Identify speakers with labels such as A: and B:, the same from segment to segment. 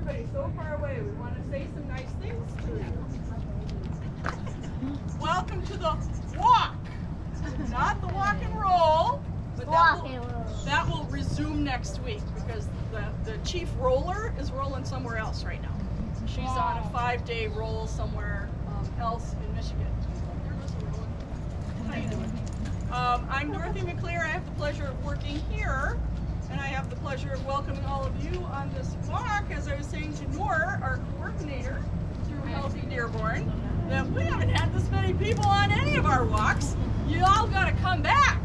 A: everybody so far away. We want to say some nice things to you. Welcome to the walk. Not the walk and roll, but that will resume next week because the chief roller is rolling somewhere else right now. She's on a 5-day roll somewhere else in Michigan. How you doing? I'm Dorothy McClure. I have the pleasure of working here, and I have the pleasure of welcoming all of you on this walk. As I was saying to Noor, our coordinator through Healthy Dearborn, that we haven't had this many people on any of our walks. You all got to come back.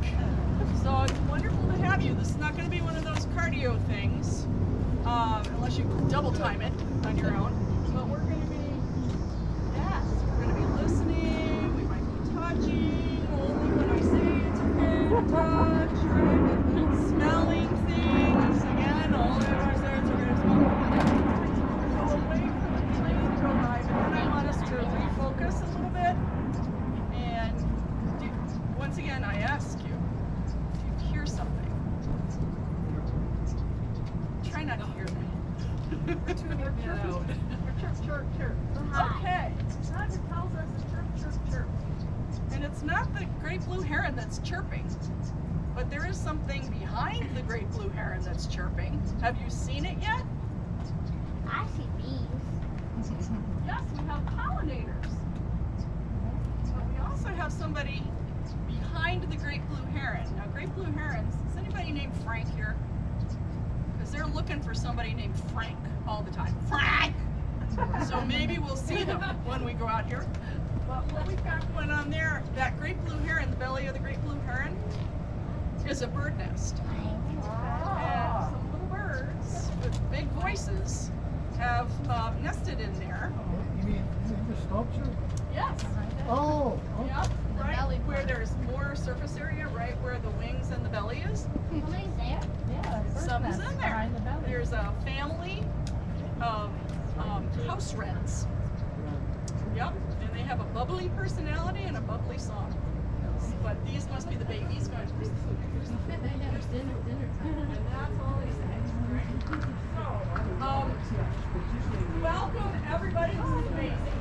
A: So it's wonderful to have you. This is not going to be one of those cardio things, unless you double time it on your own. But we're going to be, yes, we're going to be listening. We might be touching, only when I say it's okay to touch, right? Smelling things, again, all the other things are going to smell. Go away from the plane drive, and then I want us to refocus a little bit. And once again, I ask you, do you hear something? Try not to hear that. Chirp. Okay. Sandra tells us to chirp. And it's not the great blue heron that's chirping, but there is something behind the great blue heron that's chirping. Have you seen it yet?
B: I see bees.
A: Yes, we have pollinators. But we also have somebody behind the great blue heron. Now, great blue herons, is anybody named Frank here? Because they're looking for somebody named Frank all the time. Frank! So maybe we'll see them when we go out here. But what we've got going on there, that great blue heron, the belly of the great blue heron, is a bird nest. And some little birds with big voices have nested in there.
C: You mean the sculpture?
A: Yes.
C: Oh.
A: Yep. Right where there's more surface area, right where the wings and the belly is.
B: Somebody's there?
D: Yeah,
A: Something's in there. There's a family of house wrens. Yep, and they have a bubbly personality and a bubbly song. But these must be the babies going, where's the food? Where's the food?
D: Dinner time.
A: And that's all they say. Right? So, welcome everybody. This is amazing.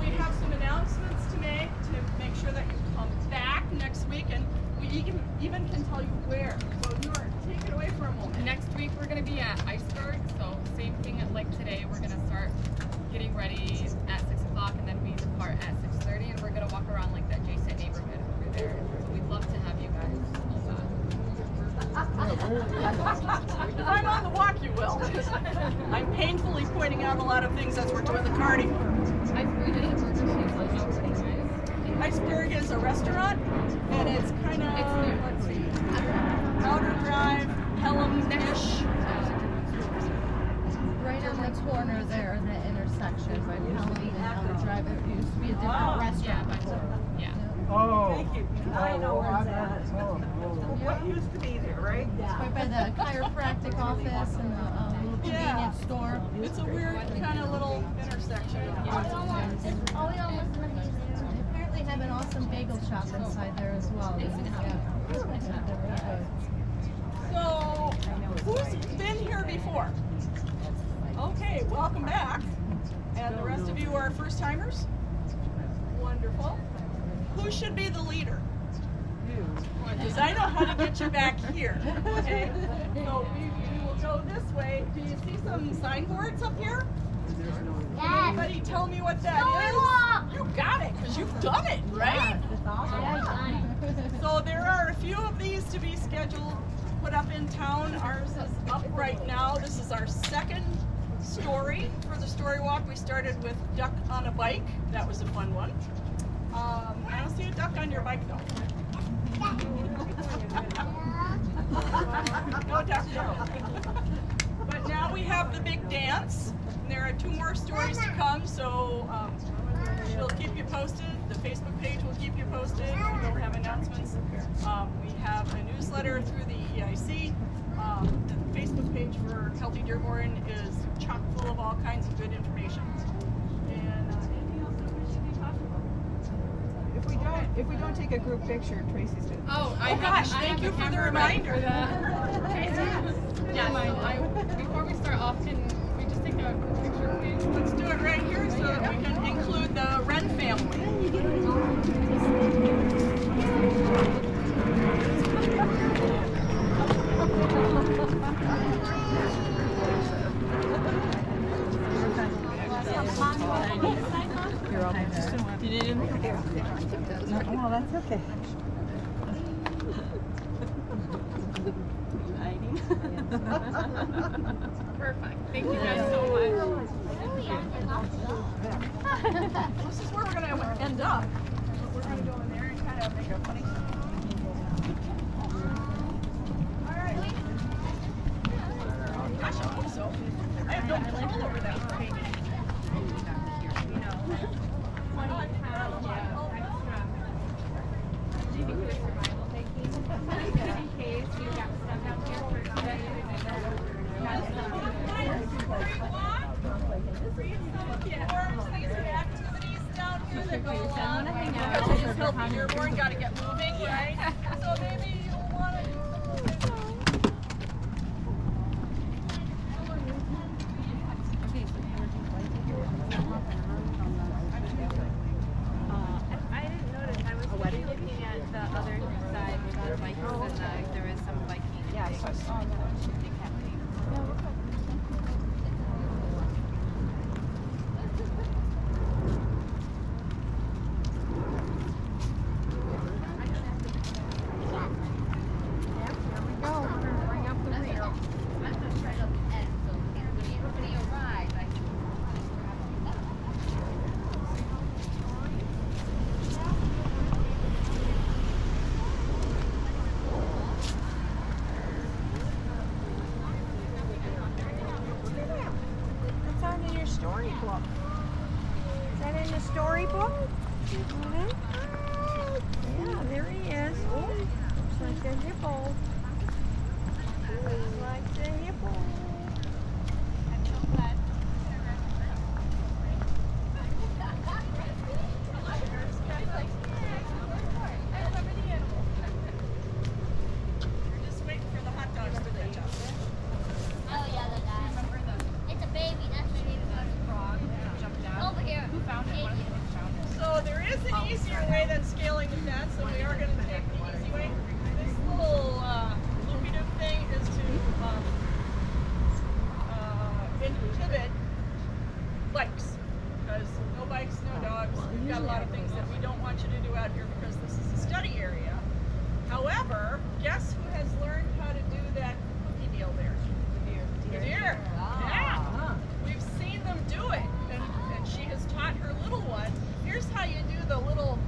A: We have some announcements to make sure that you come back next week, and we even can tell you where. So, Noor, take it away for a moment.
D: Next week we're going to be at Iceberg, so same thing like today. We're going to start getting ready at 6 o'clock, and then we depart at 6:30, and we're going to walk around like that adjacent neighborhood over there. So we'd love to have you guys
A: If I'm on the walk, you will. I'm painfully pointing out a lot of things as we're doing the cardio.
D: Iceberg is a burger place, so it's pretty nice.
A: Iceberg is a restaurant, and it's kind of, let's see, Outer Drive, Pelham-ish.
E: Right on the corner there, in the intersection by Pelham and Outer Drive. It used to be a different restaurant before.
D: Yeah.
C: Oh.
F: Thank you. I know where it's at. What used to be there, right?
E: It's right by the chiropractic office and the little convenience store.
A: It's a weird kind of little intersection.
E: They apparently have an awesome bagel shop inside there as well.
A: So, who's been here before? Okay, welcome back. And the rest of you are first timers? Wonderful. Who should be the leader? Because I know how to get you back here. Okay? So we will go this way. Do you see some signboards up here?
B: Yes.
A: Anybody tell me what that is? You got it, because you've done it, right? So there are a few of these to be scheduled, put up in town. Ours is up right now. This is our second story for the story walk. We started with duck on a bike. That was a fun one. I don't see a duck on your bike though. No duck. But now we have the big dance. And there are 2 more stories to come, so we'll keep you posted. The Facebook page will keep you posted. We'll have announcements. We have a newsletter through the EIC. The Facebook page for Healthy Dearborn is chock full of all kinds of good information. And anything else that we should be talking about?
F: If we don't take a group picture, Tracy's gonna.
D: Oh,
A: Thank you for the reminder.
D: Yeah, so before we start off, can we just take a
A: we can include the Wren family.
F: Oh, that's okay.
D: Perfect. Thank you guys so much.
A: This is where we're going to end up. We're going to go in there and kind of make a funny. All right. Gosh, I hope so. I have no control over that. Dearborn, got to get moving, right? So maybe you'll want to do
G: I didn't notice. I was looking at the other side with the Vikings and there was some Viking thing happening.
F: Storybook. Is that in the storybook? Yeah, there he is. Oh, looks like a hippo. Looks like the hippo.
A: You're just waiting for the hot dogs to reach up.
B: Oh yeah, the guy. It's a baby. That's my baby. Over here. Who found it?
A: So there is an easier way than scaling the fence, and we are going to take the easy way. This little loopy-doop thing is to inhibit bikes, because no bikes, no dogs. We've got a lot of things that we don't want you to do out here because this is a study area. However, guess who has learned how to do that cookie deal there? The deer. Yeah. We've seen them do it, and she has taught her little one. Here's how you do the little,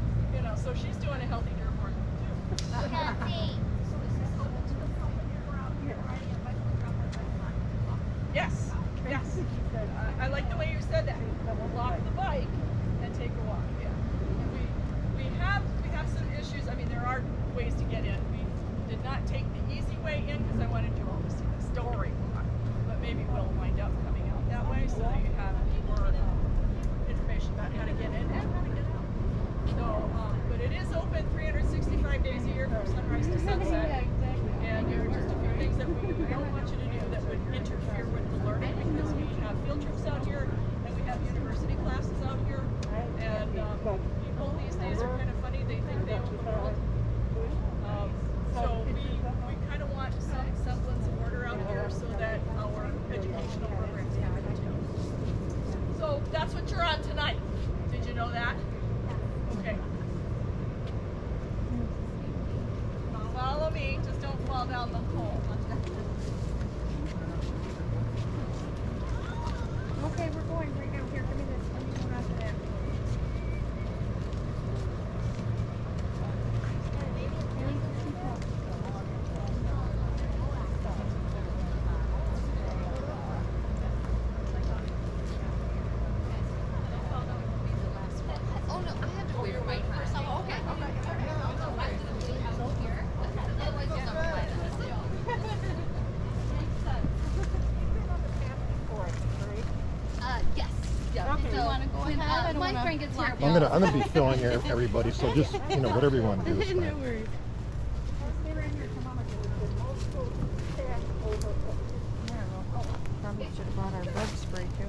A: so she's doing a healthy Dearborn too. Yes, yes. I like the way you said that. We'll lock the bike and take a walk. Yeah. We have some issues. I mean, there are ways to get in. We did not take the easy way in because I wanted you all to see the story walk. But maybe we'll wind up coming out that way so that you have more information about how to get in and how to get out. So, but it is open 365 days a year from sunrise to sunset. And there are just a few things that we don't want you to do that would interfere with the learning, because we have field trips out here and we have university classes out here. And people these days are kind of funny. They think they own the world. So we kind of want some semblance of order out here so that our educational programs can continue. So that's what you're on tonight. Did you know that? Okay. Follow me. Just don't fall down the hole.
F: Okay, we're going right now. Here, give me this. Let me go after that.
E: Oh no, I have to wear my first. Oh, okay. Yes. Yeah.
F: Okay.
E: So,
F: You
E: wanna go ahead? My friend gets here.
C: I'm gonna be filling everybody, so just whatever you want to do is fine.
E: No worries.
F: Stay right here. Come on. Probably should have brought our bug spray too.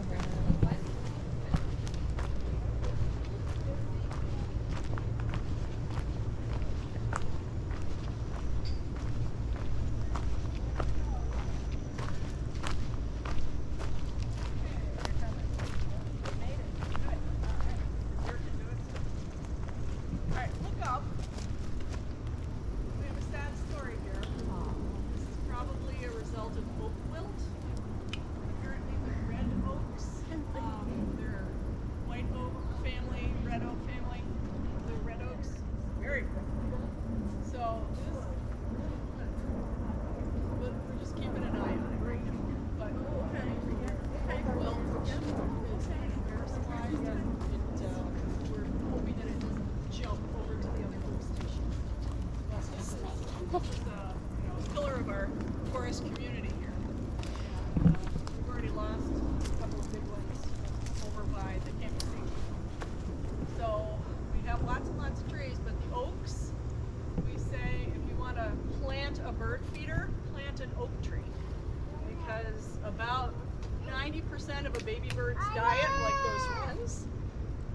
A: 80% of a baby bird's diet, like those wrens,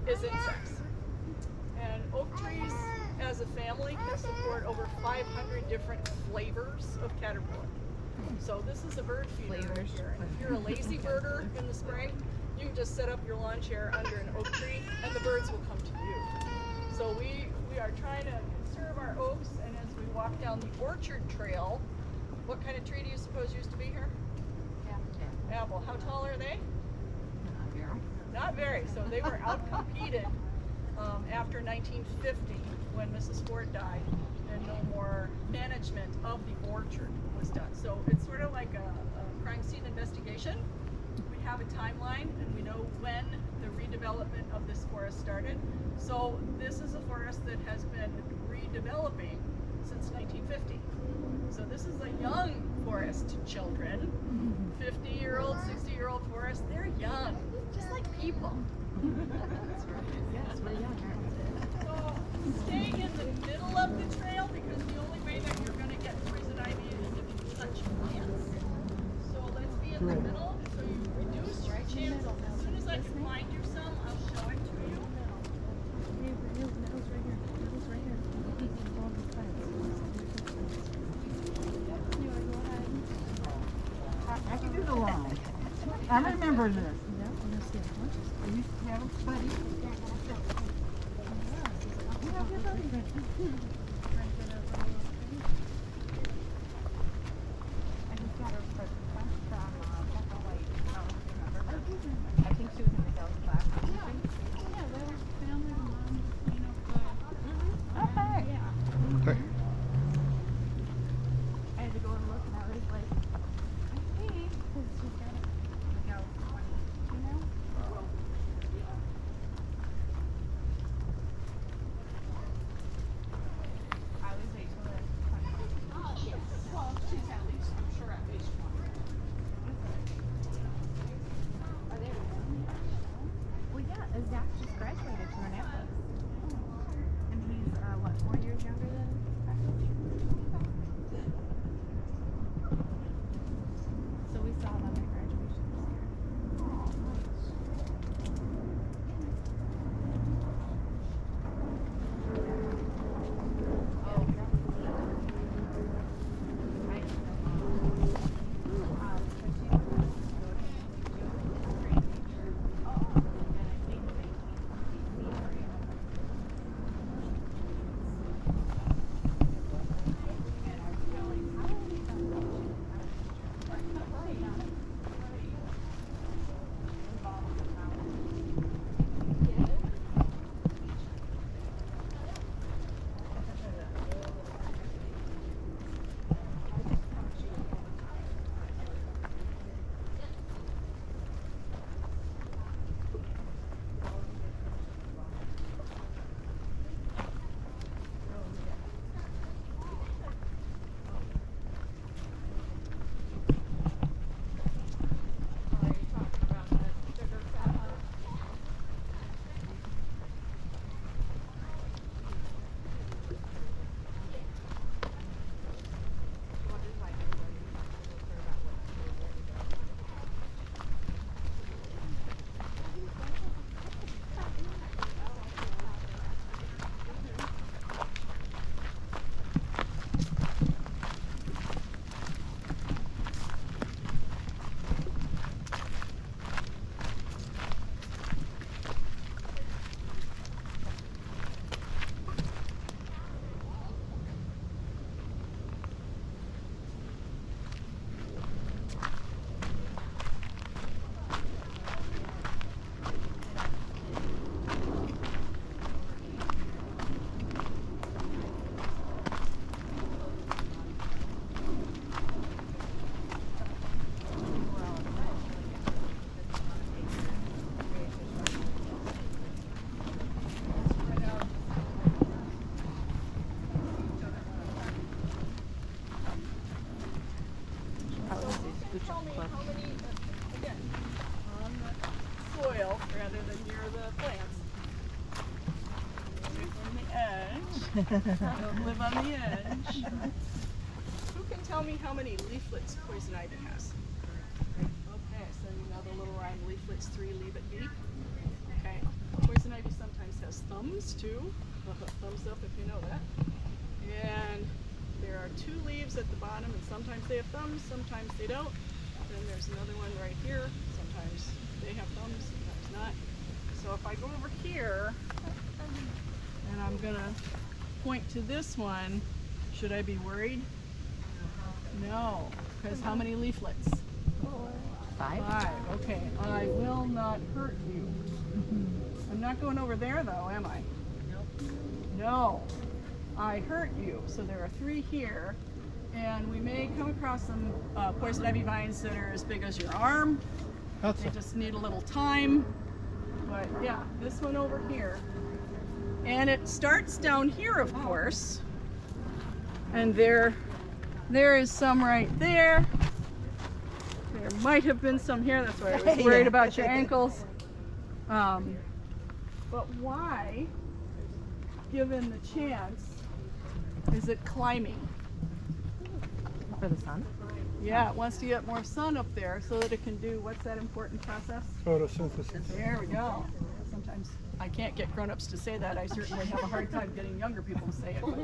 A: is insects. And oak trees, as a family, can support over 500 different flavors of caterpillar. So this is a bird feeder right here. And if you're a lazy birder in the spring, you can just set up your lawn chair under an oak tree and the birds will come to you. So we are trying to conserve our oaks, and as we walk down the orchard trail, what kind of tree do you suppose used to be here? Apple. How tall are they? Not very. So they were outcompeted after 1950 when Mrs. Ford died and no more management of the orchard was done. So it's sort of like a crime scene investigation. We have a timeline and we know when the redevelopment of this forest started. So this is a forest that has been redeveloping since 1950. So this is a young forest to children. 50-year-old, 60-year-old forest, they're young, just like people.
E: That's right. Yes, we're young, aren't we?
A: So stay in the middle of the trail because the only way that you're going to get poison ivy is if you touch plants. So let's be in the middle so you reduce your chance. As soon as I can find you some, I'll show it to you.
F: I can do the line. I remember this. I used to have a buddy. I just got her from I think she was in the girls' class. Okay.
C: Okay.
F: I had to go and look, and I was like, I think, because she's got a girl 20, you know? I always wait till they're 20.
A: Well, she's at least, I'm sure at least one.
F: Well, yeah, Zach just graduated from Annapolis. And he's, what, 4 years younger than So we saw them at graduation this year.
A: Tell me how many, again, on the soil rather than near the plants. Away from the edge. Don't live on the edge. Who can tell me how many leaflets poison ivy has? Okay, And you know the little rhyme, leaflets 3, leave it be. Okay. Poison ivy sometimes has thumbs too. Thumbs up if you know that. And there are 2 leaves at the bottom, and sometimes they have thumbs, sometimes they don't. Then there's another one right here. Sometimes they have thumbs, sometimes not. So if I go over here, and I'm gonna point to this one, should I be worried? No, because how many leaflets?
E: 5.
A: 5, okay. I will not hurt you. I'm not going over there though, am I? No. I hurt you. So there are 3 here, and we may come across some poison ivy vines that are as big as your arm. They just need a little time. But yeah, this one over here. And it starts down here, of course. And there is some right there. There might have been some here. That's why I was worried about your ankles. But why, given the chance, is it climbing?
E: For the sun?
A: Yeah, it wants to get more sun up there so that it can do, what's that important process?
C: Photosynthesis.
A: There we go. Sometimes I can't get grown-ups to say that. I certainly have a hard time getting younger people to say it. But,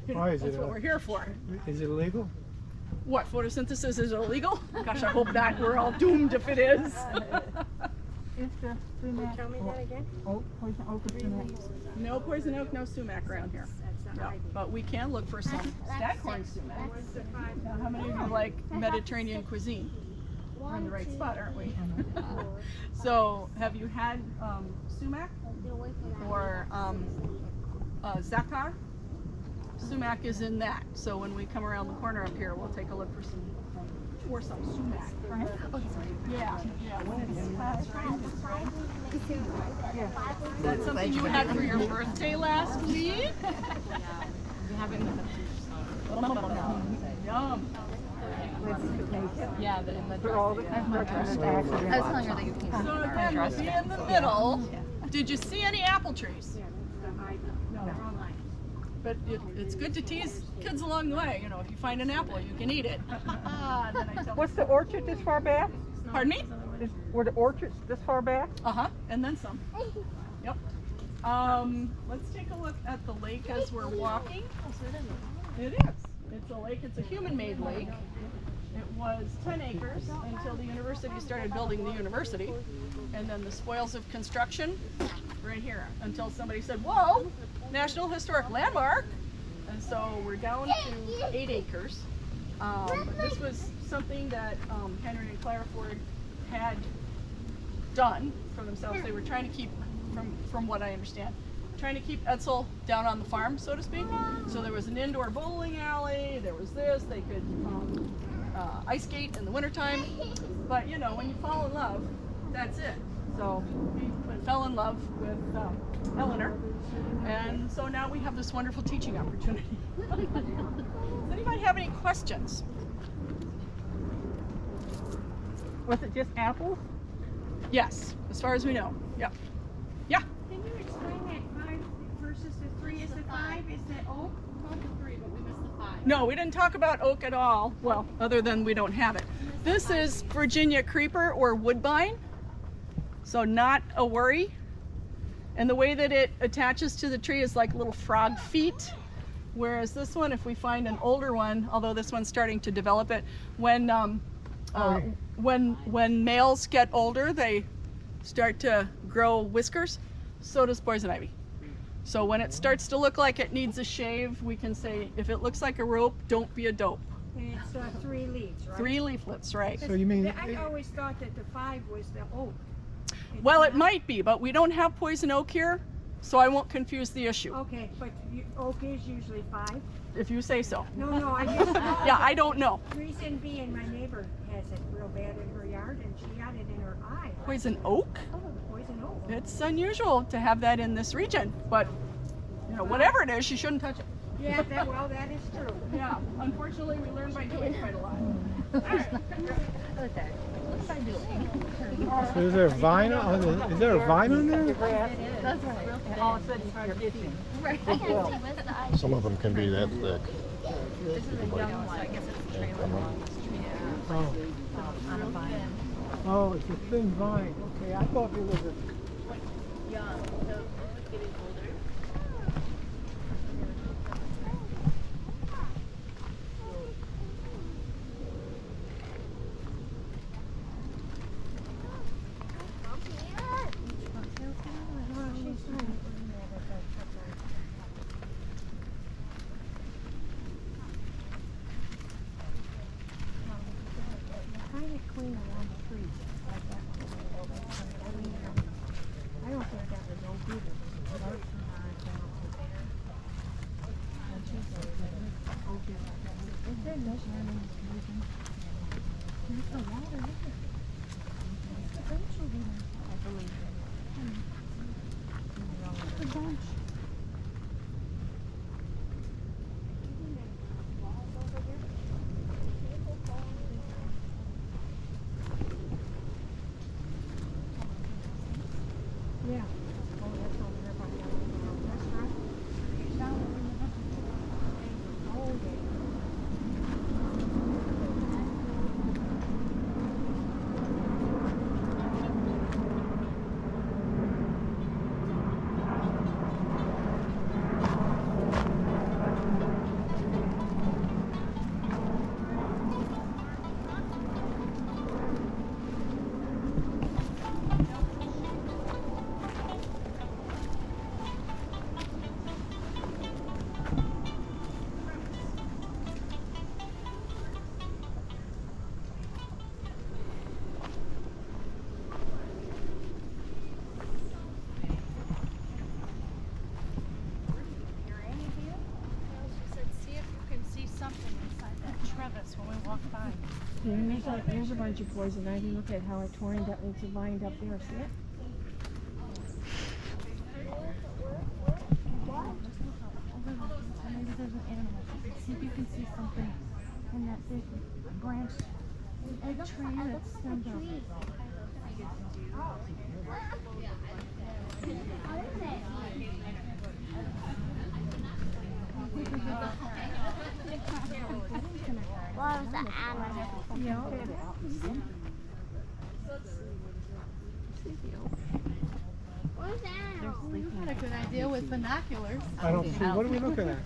A: you know,
C: Why is
A: that's
C: it,
A: what we're here for.
C: Is it illegal?
A: What, photosynthesis is illegal? Gosh, I hope that we're all doomed if it is.
F: Is the sumac
G: Tell me that again.
F: oak, poison oak or sumac?
A: No poison oak, no sumac around here. Yeah, but we can look for some staghorn sumac. Now, how many of you like Mediterranean cuisine? We're in the right spot, aren't we? So, have you had sumac or zakar? Sumac is in that. So when we come around the corner up here, we'll take a look for some sumac. Right? Yeah, when it's right. Is that something you had for your birthday last week? Yum.
E: Yeah, in the
F: For all the construction and accidents.
E: I was telling her that you can
A: So again, we'll be in the middle. Did you see any apple trees? No. But it's good to tease kids along the way. You know, if you find an apple, you can eat it. And then I tell
F: What's the orchard this far back?
A: Pardon me?
F: Were the orchards this far back?
A: And then some. Yep. Let's take a look at the lake as we're walking. It is. It's a lake. It's a human-made lake. It was 10 acres until the university started building the university. And then the spoils of construction, right here, until somebody said, whoa, National Historic Landmark. And so we're down to 8 acres. But this was something that Henry and Clara Ford had done for themselves. They were trying to keep, from what I understand, trying to keep Etzel down on the farm, so to speak. So there was an indoor bowling alley, there was this, they could ice skate in the wintertime. But you know, when you fall in love, that's it. So we fell in love with Eleanor, and so now we have this wonderful teaching opportunity. Does anybody have any questions?
F: Was it just apples?
A: Yes, as far as we know. Yep. Yeah.
H: Can you explain that 5 versus the 3? Is the 5, is that oak?
D: The 3, but we missed the 5.
A: No, we didn't talk about oak at all. Well, other than we don't have it. This is Virginia creeper or woodbine, so not a worry. And the way that it attaches to the tree is like little frog feet. Whereas this one, if we find an older one, although this one's starting to develop it, when males get older, they start to grow whiskers. So does poison ivy. So when it starts to look like it needs a shave, we can say, if it looks like a rope, don't be a dope.
H: And it's 3 leaves, right?
A: 3 leaflets, right?
C: So you mean
H: I always thought that the 5 was the oak.
A: Well, it might be, but we don't have poison oak here, so I won't confuse the issue.
H: Okay, but oak is usually 5?
A: If you say so.
H: No, I just
A: Yeah, I don't know.
H: Reason being, my neighbor has it real bad in her yard, and she had it in her eye.
A: Poison oak?
H: Poison oak.
A: It's unusual to have that in this region, but you know, whatever it is, you shouldn't touch it.
H: Yeah, that is true.
A: Yeah, unfortunately, we learn by doing quite a lot.
E: Okay. What's I doing?
C: so is there a vine? Is there a vine on there?
E: That's right.
F: All of a sudden, you're itching.
E: Right.
C: Some of them can be that thick.
E: This is a young one. I guess it's a trailer along this tree.
C: Oh.
E: On a vine.
F: Oh, it's a thin vine. Okay, I thought it was a.
G: Young, so it's getting older.
H: Kind of clean along the trees like that. I don't think that was oak either. But oaks are not down to there. And she's like, oak is like that. Is there no running season? There's the water, isn't there? Eventually, I believe it. It's a bunch. Yeah. Oh, that's over there by the restaurant. Oh, yeah. Yeah, there's a bunch of poison ivy. Look at how it torn up. It's lined up there. See it?
E: Maybe there's an animal. See if you can see something in that big branch, a tree that stands up.
B: What was the animal? What was the animal?
E: You had a good idea with binoculars.
F: I don't see. What are we looking at?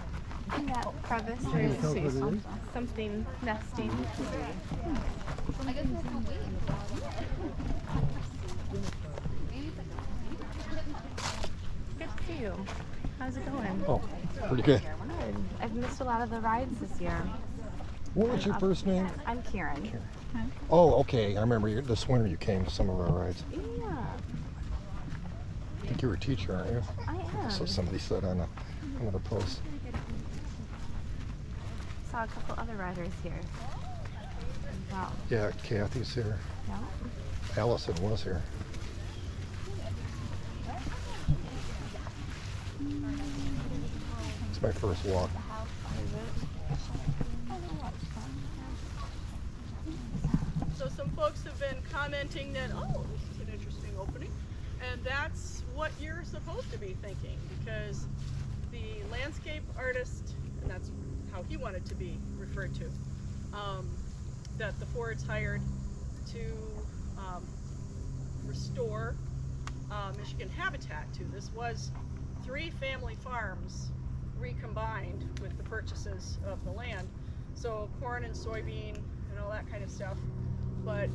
G: In that crevice,
F: Can you tell
G: there's
F: what it is?
G: something nesting.
D: I guess there's no weight.
G: Good to see you. How's it going?
C: Oh, pretty good.
G: Good. I've missed a lot of the rides this year.
C: What was your first name?
G: I'm Karen.
C: Oh, okay. I remember this winter you came to some of our rides.
G: Yeah,
C: I think you're a teacher, aren't you?
G: I am.
C: So somebody said on another post.
G: Saw a couple other riders here. Wow.
C: Yeah, Kathy's here.
G: Yeah.
C: Allison was here. It's my first walk.
A: So some folks have been commenting that, oh, this is an interesting opening. And that's what you're supposed to be thinking, because the landscape artist, and that's how he wanted to be referred to, that the Fords hired to restore Michigan habitat to. This was 3 family farms recombined with the purchases of the land. So corn and soybean and all that kind of stuff. But